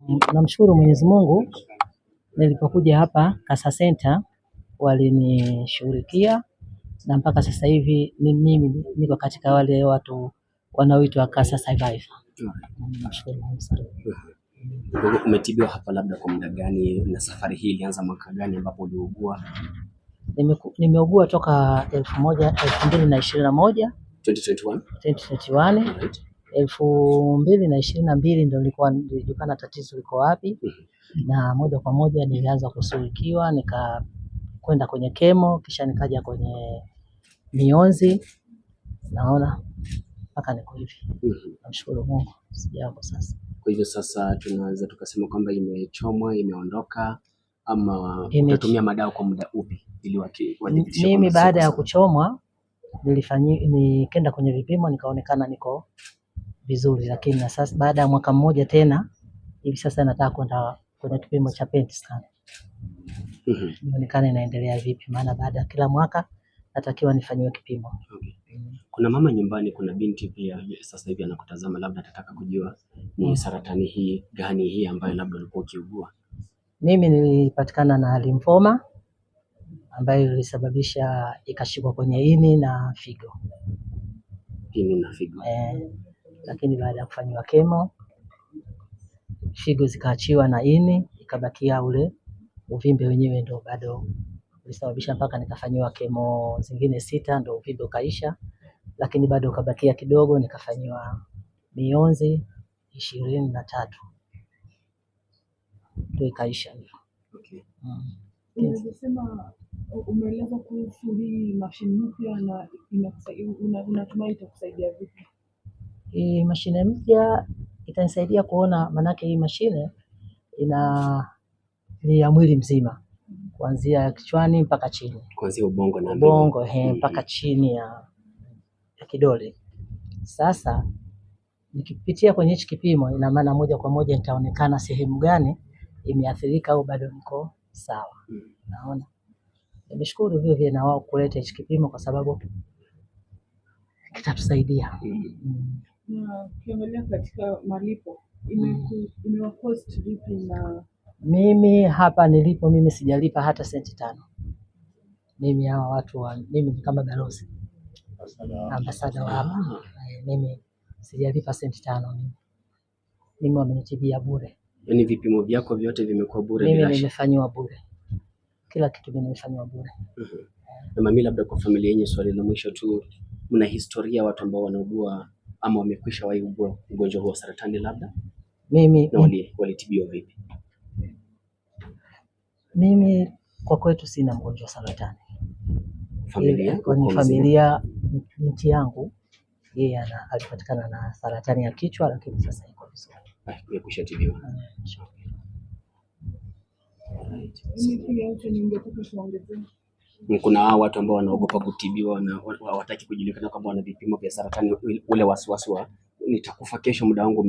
Namshukuru Mwenyezi Mungu, nilipokuja hapa Kasa Center walinishughulikia na mpaka sasa hivi mimi niko katika wale watu wanaoitwa Kasa Survivor. Namshukuru Mungu sana. Umetibiwa hapa labda kwa muda gani na safari hii ilianza mwaka gani ambapo uliugua? Nimeugua toka 2021 2021. 2022 ndio nilijulikana tatizo liko wapi. Na moja kwa moja nilianza kusuluhikiwa, nikakwenda kwenye kemo, kisha nikaja kwenye mionzi, naona mpaka niko hivi. Namshukuru Mungu, sijambo sasa. Kwa hivyo sasa tunaweza tukasema kwamba imechomwa, imeondoka, ama utatumia madawa kwa muda upi ili wadhibitishe? Mimi baada ya kuchomwa nikaenda kwenye vipimo nikaonekana niko vizuri, lakini na sasa baada ya mwaka mmoja tena hivi sasa nataka kwenda kwenye kipimo cha PET scan. Nionekane inaendelea vipi, maana baada ya kila mwaka natakiwa nifanyiwe kipimo. Kuna mama nyumbani, kuna binti pia sasa hivi anakutazama, labda atataka kujua ni saratani hii gani hii ambayo labda ulikuwa ukiugua. Mimi nilipatikana na lymphoma ambayo ilisababisha ikashikwa kwenye ini na figo. Lakini baada ya kufanyiwa kemo, figo zikaachiwa na ini, ikabakia ule uvimbe wenyewe ndio bado ulisababisha mpaka nikafanyiwa kemo zingine 6 ndio uvimbe ukaisha, lakini bado ukabakia kidogo, nikafanyiwa mionzi 23 ndio ikaisha. Unasema umeeleza kuhusu hii mashine mpya na unatumai itakusaidia vipi? Hii mashine mpya itanisaidia kuona, manake hii mashine ni ya mwili mzima, kuanzia kichwani mpaka chini, kuanzia ubongo na mpaka chini ya kidole. Sasa nikipitia kwenye hichi kipimo, ina maana moja kwa moja nitaonekana sehemu gani imeathirika au bado niko sawa. Naona nimeshukuru vile na wao kuleta hichi kipimo kwa sababu kitatusaidia. Na ukiangalia katika malipo imewacost vipi? Na mimi hapa nilipo, mimi sijalipa hata senti 5. Mimi hawa watu mimi ni kama balozi ambasada wa hapa. Mimi sijalipa senti 5. Mimi wamenitibia bure. Yaani vipimo vyako vyote vimekuwa bure bila shida? Mimi nimefanywa bure. Kila kitu mimi nimefanywa bure. Na mami, labda kwa familia yenyewe, swali la mwisho tu, mna historia watu ambao wanaugua ama wamekwisha wahi ugua ugonjwa wa saratani labda? Na walitibiwa vipi? Mimi kwa kwetu sina mgonjwa wa saratani. Familia binti yangu yeye alipatikana na saratani ya kichwa, lakini sasa iko vizuri. Amekwisha tibiwa. Kuna hao watu ambao wanaogopa kutibiwa na hawataki kujulikana kwamba wana vipimo vya saratani, ule wasiwasi wa nitakufa kesho, muda wangu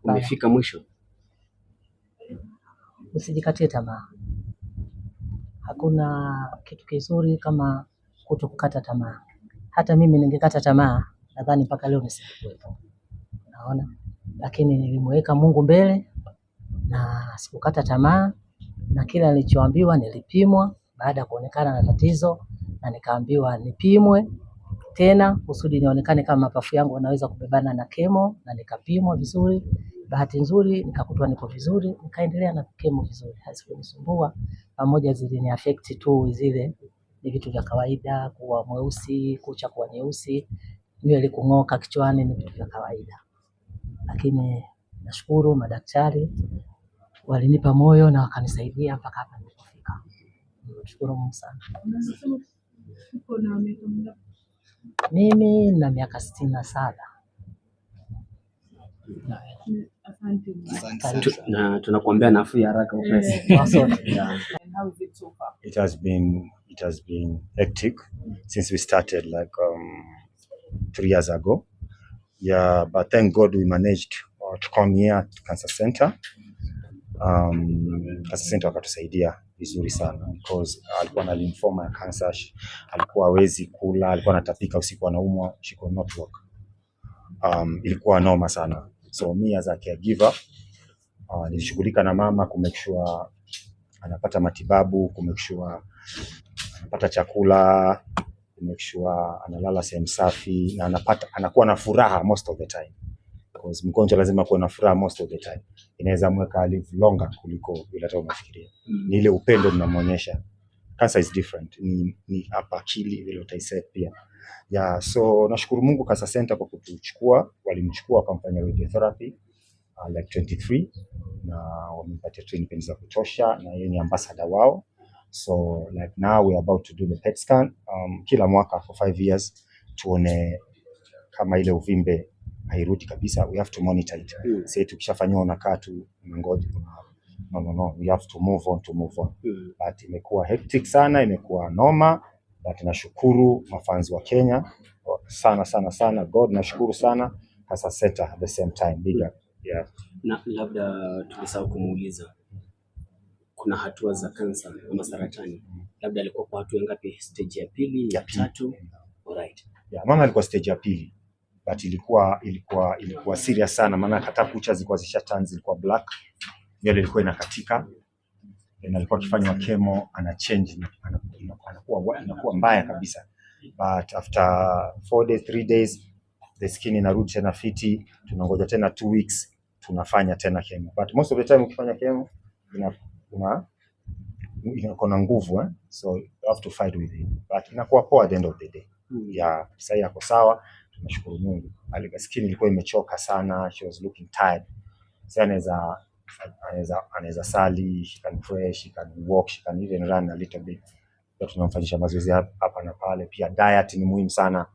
umefika mwisho. Usijikatie tamaa. Hakuna kitu kizuri kama kutokukata tamaa. Hata mimi ningekata tamaa, nadhani mpaka leo nisingekuwepo. Naona, lakini nilimweka Mungu mbele na sikukata tamaa, na kila nilichoambiwa nilipimwa baada ya kuonekana na tatizo, na nikaambiwa nipimwe tena kusudi nionekane kama mapafu yangu yanaweza kubebana na kemo, na nikapimwa vizuri. Bahati nzuri nikakutwa niko vizuri, nikaendelea na kemo vizuri, hazikunisumbua. Pamoja zilini affect tu, zile ni vitu vya kawaida, kuwa mweusi, kucha kuwa nyeusi, nywele kung'oka kichwani, ni vitu vya kawaida. Lakini nashukuru madaktari walinipa moyo na wakanisaidia mpaka hapa nilipofika. Nashukuru Mungu sana. Mimi na miaka 67. Na tunakuombea nafuu ya haraka upesi. It has been hectic since we started like 3 years ago. Yeah, but thank God we managed to come here to Cancer Center. Cancer Center wakatusaidia vizuri sana because alikuwa na lymphoma ya cancer, alikuwa hawezi kula, alikuwa anatapika usiku, anaumwa, she could not work. Ilikuwa noma sana. So me as a caregiver, Nilishughulika na mama ku make sure anapata matibabu, ku make sure anapata chakula, ku make sure analala sehemu safi na anakuwa na furaha most of the time, because mgonjwa lazima kuwa na furaha most of the time. Inaweza mweka live longer kuliko vile hata unafikiria. Ni ile upendo mnamuonyesha. Cancer is different, ni hapa akili vile utaisema pia. So nashukuru Mungu Cancer Center kwa kutuchukua, walimchukua wakamfanya radiotherapy like 23 na wamempatia training za kutosha na yeye ni ambassador wao. So like now we are about to do the PET scan kila mwaka for 5 years, tuone kama ile uvimbe hairudi kabisa. We have to monitor it. Say tukishafanywa unakaa tu ngoja. No, we have to move on. But imekuwa hectic sana, imekuwa noma, but nashukuru mafans wa Kenya sana. God, nashukuru sana Cancer Center at the same time. Bigger. Yeah. Na labda tulisahau kumuuliza, kuna hatua za kansa ama saratani, labda alikuwa kwa hatua ngapi? Stage ya pili, ya tatu? Alright. Yeah, mama alikuwa stage ya pili, but ilikuwa serious sana, maana hata kucha zilikuwa zishaturn, zilikuwa black, nywele ilikuwa inakatika, na alikuwa akifanywa chemo, ana change, inakuwa mbaya kabisa. But after 4 days 3 days the skin inarudi tena fiti, tunangoja tena 2 weeks tunafanya tena chemo. But most of the time ukifanya chemo inakuwa na nguvu so you have to fight with it, but inakuwa poa at the end of the day. Yeah, sasa yako sawa, tunashukuru Mungu. Skin ilikuwa imechoka sana, she was looking tired. Sasa anaweza sali, she can pray, she can walk, she can even run a little bit. Tunamfanyisha mazoezi hapa na pale. Pia diet ni muhimu sana.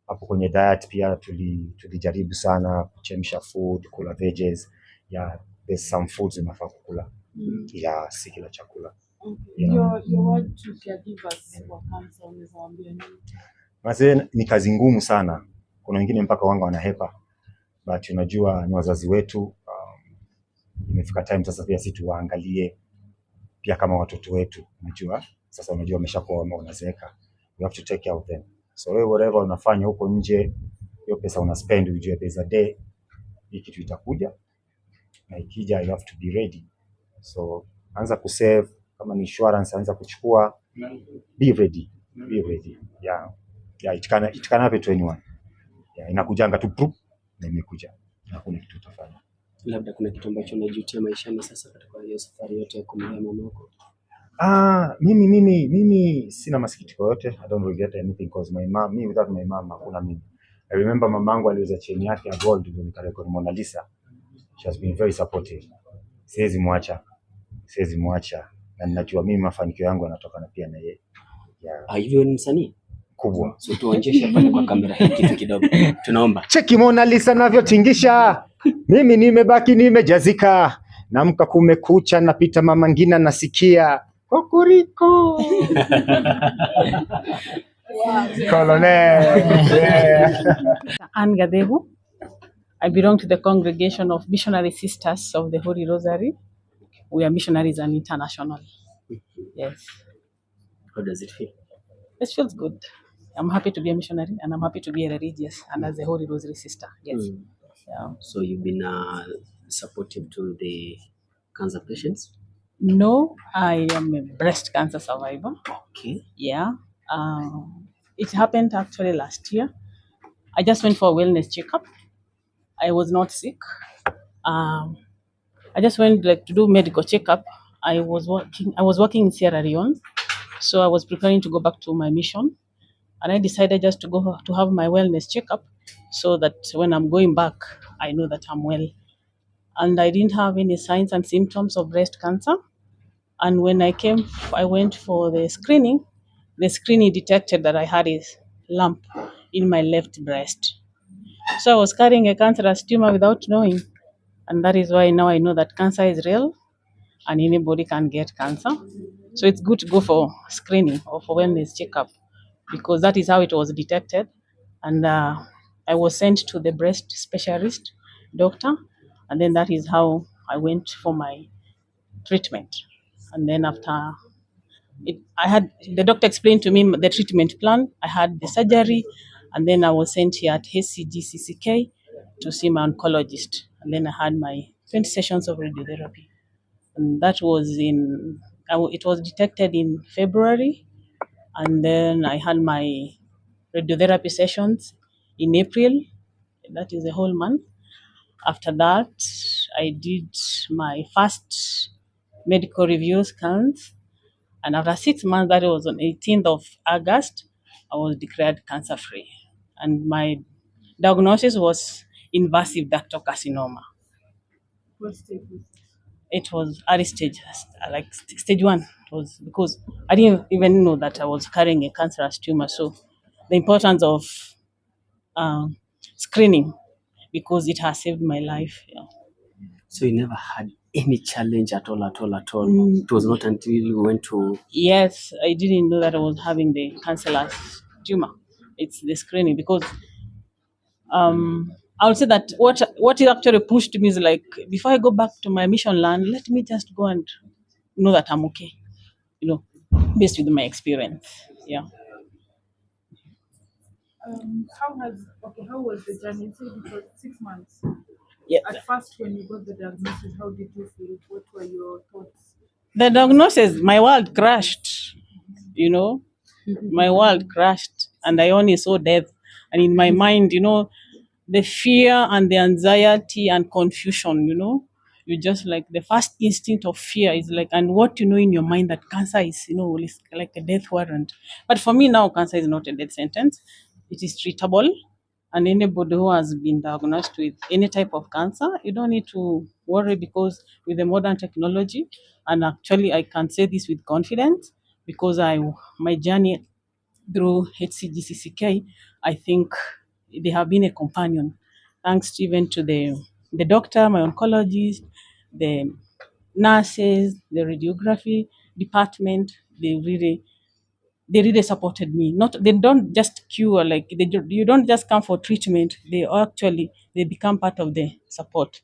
Hapo kwenye diet pia tulijaribu sana kuchemsha food, kula veggies. Yeah, there's some foods unafaa kukula. Yeah, si kila chakula. Your word to caregivers wa cancer, unaweza waambia nini? Mazee ni kazi ngumu sana. Kuna wengine mpaka wanga wanahepa. But unajua ni wazazi wetu. Imefika time sasa pia sisi tuwaangalie pia kama watoto wetu. Unajua sasa wameshakuwa wanazeeka. You have to take care of them. So whatever unafanya huko nje, hiyo pesa una spend, ujue there's a day hii kitu itakuja, na ikija you have to be ready. So anza kusave, kama ni insurance anza kuchukua, be ready. Yeah, it can happen to anyone. Yeah, inakujanga tu proof na imekuja. Hakuna kitu utafanya. Labda kuna kitu ambacho unajutia maishani sasa katika hiyo safari yote ya kumlea mamako? Mimi sina masikitiko yote. I don't regret anything because me without my mom hakuna mimi. I remember mamangu aliuza chain yake ya gold ndio nikarekodi Mona Lisa. She has been very supportive. Siwezi muacha. Na ninajua mimi mafanikio yangu yanatokana pia na yeye. Yeah. Hivyo ni msanii kubwa. So tuonyeshe pale kwa kamera kitu kidogo. Tunaomba. Cheki Mona Lisa navyotingisha. Mimi nimebaki nimejazika. Namka kumekucha, napita mama ngina nasikia. Kokoriko. Colonel. Anne Gadehu. I belong to the congregation of Missionary Sisters of the Holy Rosary. We are missionaries and international. Yes. How does it feel? It feels good. I'm happy to be a missionary and I'm happy to be a religious and as a Holy Rosary sister. Yes. Yeah. So you've been supportive to the cancer patients? No, I am a breast cancer survivor. Okay. Yeah. It happened actually last year. I just went for a wellness checkup. I was not sick. I just went to do medical checkup. I was working in Sierra Leone, so I was preparing to go back to my mission, and I decided just to go to have my wellness checkup, so that when I'm going back, I know that I'm well. And I didn't have any signs and symptoms of breast cancer. And when I went for the screening. The screening detected that I had a lump in my left breast. So I was carrying a cancerous tumor without knowing. And that is why now I know that cancer is real and anybody can get cancer. So it's good to go for screening or for wellness checkup because that is how it was detected. And I was sent to the breast specialist doctor. And then that is how I went for my treatment. And then after the doctor explained to me the treatment plan. I had the surgery, and then I was sent here at HCGCCK to see my oncologist. And then I had my 20 sessions of radiotherapy. And that was it was detected in February. And then I had my radiotherapy sessions in April. That is a whole month. After that, I did my first medical review scans. And after 6 months, that was on 18th of August, I was declared cancer free. And my diagnosis was invasive ductal carcinoma. What stage was it? It was early stage, like stage one. It was because I didn't even know that I was carrying a cancerous tumor. So the importance of um, screening, because it has saved my life. Yeah. So you never had any challenge at all, at all, at all. Mm. It was not until you went to. Yes, I didn't know that I was having the cancerous tumor. It's the screening because I would say that what it actually pushed me is like, before I go back to my mission land, let me just go and know that I'm okay, you know, based with my experience. Yeah. How was the journey? You said it was 6 months. Yeah. At first, when you got the diagnosis, how did you feel? What were your thoughts? The diagnosis, my world crashed, you know, my world crashed, and I only saw death. And in my mind, the fear and the anxiety and confusion, you just like the first instinct of fear is like, and what you know in your mind that cancer is, is like a death warrant. But for me now, cancer is not a death sentence. It is treatable. And anybody who has been diagnosed with any type of cancer, you don't need to worry, because with the modern technology, and actually I can say this with confidence because my journey through HCGCCK, I think they have been a companion, thanks even to the doctor, my oncologist, the nurses, the radiography department. They really supported me. Not They don't just cure, like you don't just come for treatment. They become part of the support,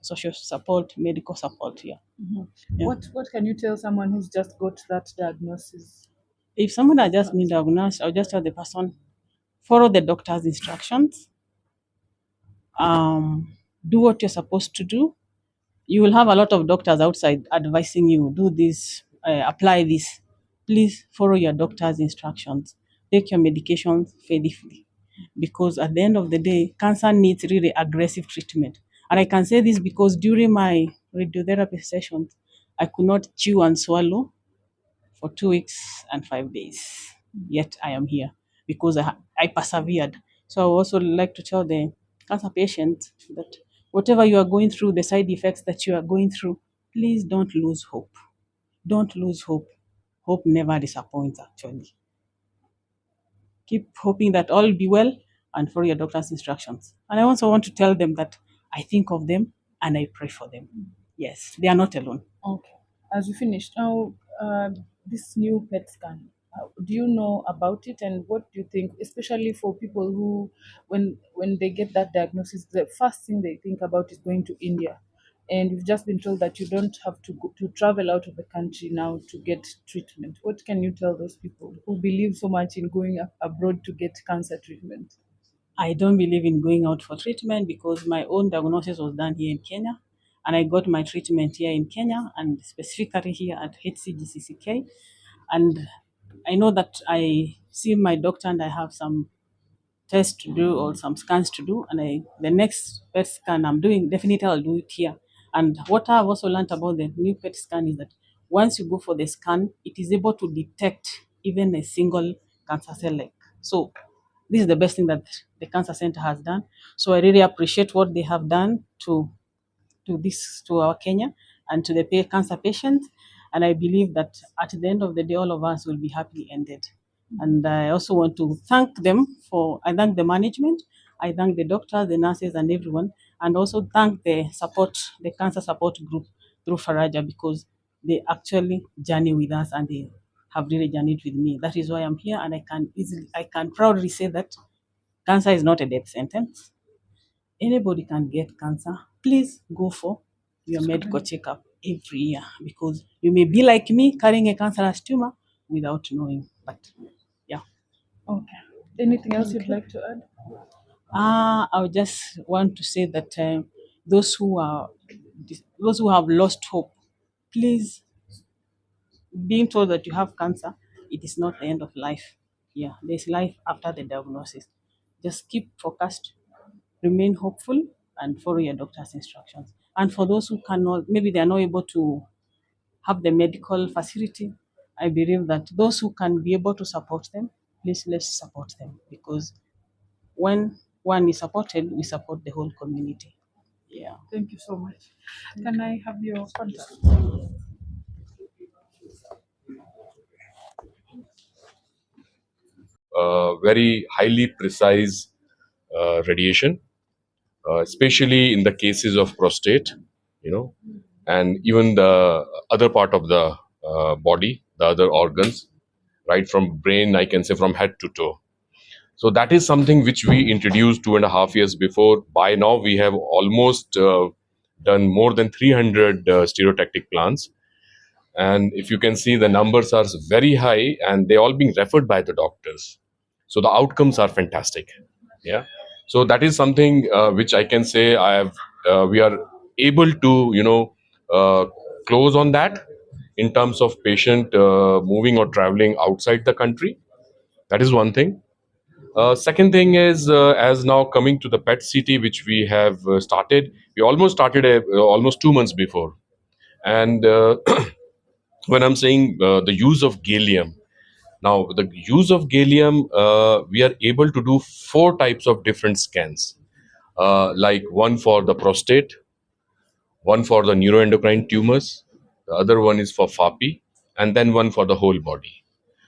social support, medical support. Yeah. Yeah. What can you tell someone who's just got that diagnosis? If someone has just been diagnosed, I'll just tell the person, follow the doctor's instructions. Do what you're supposed to do. You will have a lot of doctors outside advising you, do this, apply this. Please follow your doctor's instructions. Take your medications faithfully, because at the end of the day, cancer needs really aggressive treatment. And I can say this because during my radiotherapy sessions, I could not chew and swallow for 2 weeks and 5 days. Yet I am here because I persevered. So I would also like to tell the cancer patients that whatever you are going through, the side effects that you are going through, please don't lose hope. Don't lose hope. Hope never disappoints, actually. Keep hoping that all will be well and follow your doctor's instructions. And I also want to tell them that I think of them and I pray for them. Yes, they are not alone. Okay. As we finished now, this new PET scan. Do you know about it, and what do you think, especially for people who, when they get that diagnosis, the first thing they think about is going to India, and you've just been told that you don't have to go, to travel out of the country now to get treatment. What can you tell those people who believe so much in going abroad to get cancer treatment? I don't believe in going out for treatment because my own diagnosis was done here in Kenya, and I got my treatment here in Kenya and specifically here at HCGCCK. And I know that I see my doctor and I have some tests to do or some scans to do, and the next PET scan I'm doing, definitely I'll do it here. And what I've also learned about the new PET scan is that once you go for the scan, it is able to detect even a single cancer cell. So this is the best thing that the cancer center has done. So I really appreciate what they have done to our Kenya and to the cancer patients. And I believe that at the end of the day, all of us will be happily ended. And I also want to thank them I thank the management, I thank the doctors, the nurses, and everyone, and also thank the cancer support group through Faraja, because they actually journey with us and they have really journeyed with me. That is why I'm here, and I can proudly say that cancer is not a death sentence. Anybody can get cancer. Please go for your medical checkup every year, because you may be like me carrying a cancerous tumor without knowing. But yeah. Okay. Anything else you'd like to add? I would just want to say that those who are those who have lost hope, please, being told that you have cancer, it is not the end of life. Yeah, there's life after the diagnosis. Just keep focused, remain hopeful, and follow your doctor's instructions. And for those who cannot, maybe they are not able to have the medical facility, I believe that those who can be able to support them, please let's support them, because when one is supported, we support the whole community. Yeah. Thank you so much. Can I have your contact? Very highly precise radiation, especially in the cases of prostate, and even the other part of the body, the other organs, right from brain, I can say from head to toe. So that is something which we introduced 2.5 years before. By now, we have almost done more than 300 stereotactic plants. And if you can see, the numbers are very high and they're all being referred by the doctors. So the outcomes are fantastic. Yeah. So that is something which I can say we are able to, close on that in terms of patient moving or traveling outside the country. That is one thing. Second thing is, as now coming to the PET CT, which we have started, we almost started almost 2 months before. And when I'm saying the use of gallium, now the use of gallium, we are able to do 4 types of different scans, like one for the prostate, one for the neuroendocrine tumors, the other one is for FAPI, and then one for the whole body.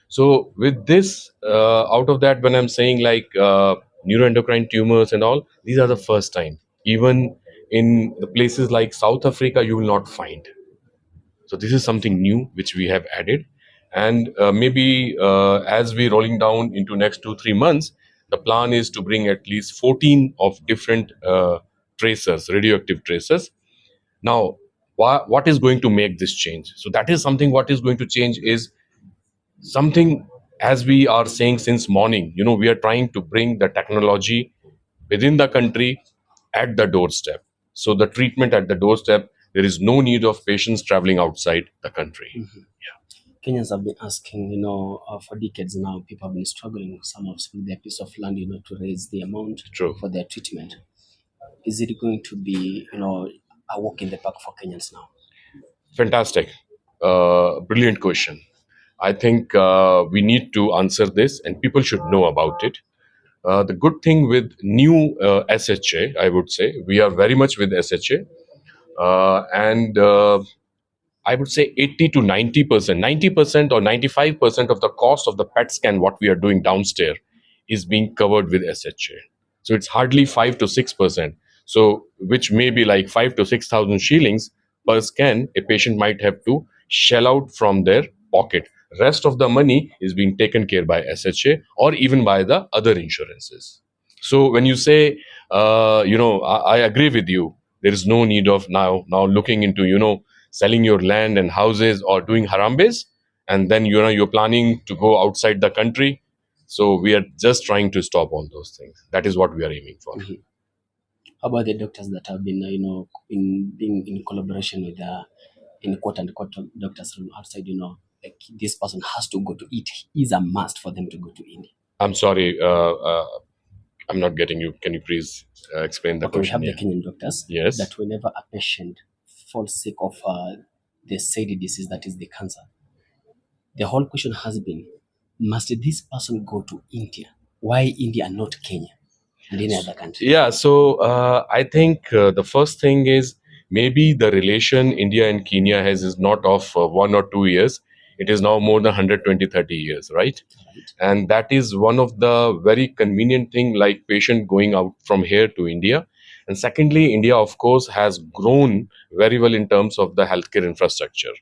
So with this, out of that, when I'm saying like neuroendocrine tumors and all, these are the first time. Even in the places like South Africa, you will not find. So this is something new which we have added, and maybe as we rolling down into next 2-3 months, the plan is to bring at least 14 of different tracers, radioactive tracers. Now, what is going to make this change? So that is something. What is going to change is something, as we are saying since morning, we are trying to bring the technology within the country at the doorstep. So the treatment at the doorstep, there is no need of patients traveling outside the country. Kenyans have been asking, for decades now, people have been struggling, some of their piece of land, to raise the amount True. for their treatment. Is it going to be, a walk in the park for Kenyans now? Fantastic. Brilliant question. I think we need to answer this and people should know about it. The good thing with new SHA, I would say, we are very much with SHA. And I would say 80 to 90%, 90% or 95% of the cost of the PET scan, what we are doing downstairs, is being covered with SHA. So it's hardly 5 to 6%. So which may be like 5 to 6,000 shillings per scan, a patient might have to shell out from their pocket. Rest of the money is being taken care by SHA or even by the other insurances. So when you say, I agree with you. There is no need of now looking into, selling your land and houses or doing harambes, and then you're planning to go outside the country. So we are just trying to stop all those things. That is what we are aiming for. Mhm. How about the doctors that have been, in being in collaboration with in quote unquote doctors from outside, like this person has to go to it is a must for them to go to India. I'm sorry, I'm not getting you. Can you please explain the Okay, we question? have the Kenyan doctors. Yes. That whenever a patient falls sick of the said disease, that is the cancer, the whole question has been, must this person go to India? Why India and not Kenya and any other country? Yeah, so I think the first thing is maybe the relation India and Kenya has is not of 1 or 2 years. It is now more than 120, 30 years, right? Right. And that is one of the very convenient thing, like patient going out from here to India. And secondly, India, of course, has grown very well in terms of the healthcare infrastructure.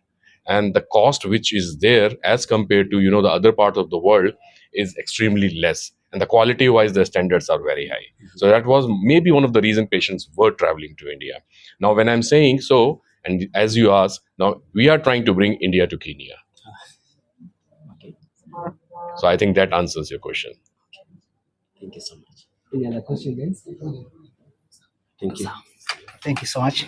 And the cost which is there as compared to, the other parts of the world is extremely less. And the quality wise, the standards are very high. So that was maybe one of the reason patients were traveling to India. Now, when I'm saying so, and as you ask, now we are trying to bring India to Kenya. Okay. So I think that answers your question. Thank you so much. Any other question, guys? Thank you. Thank you so much.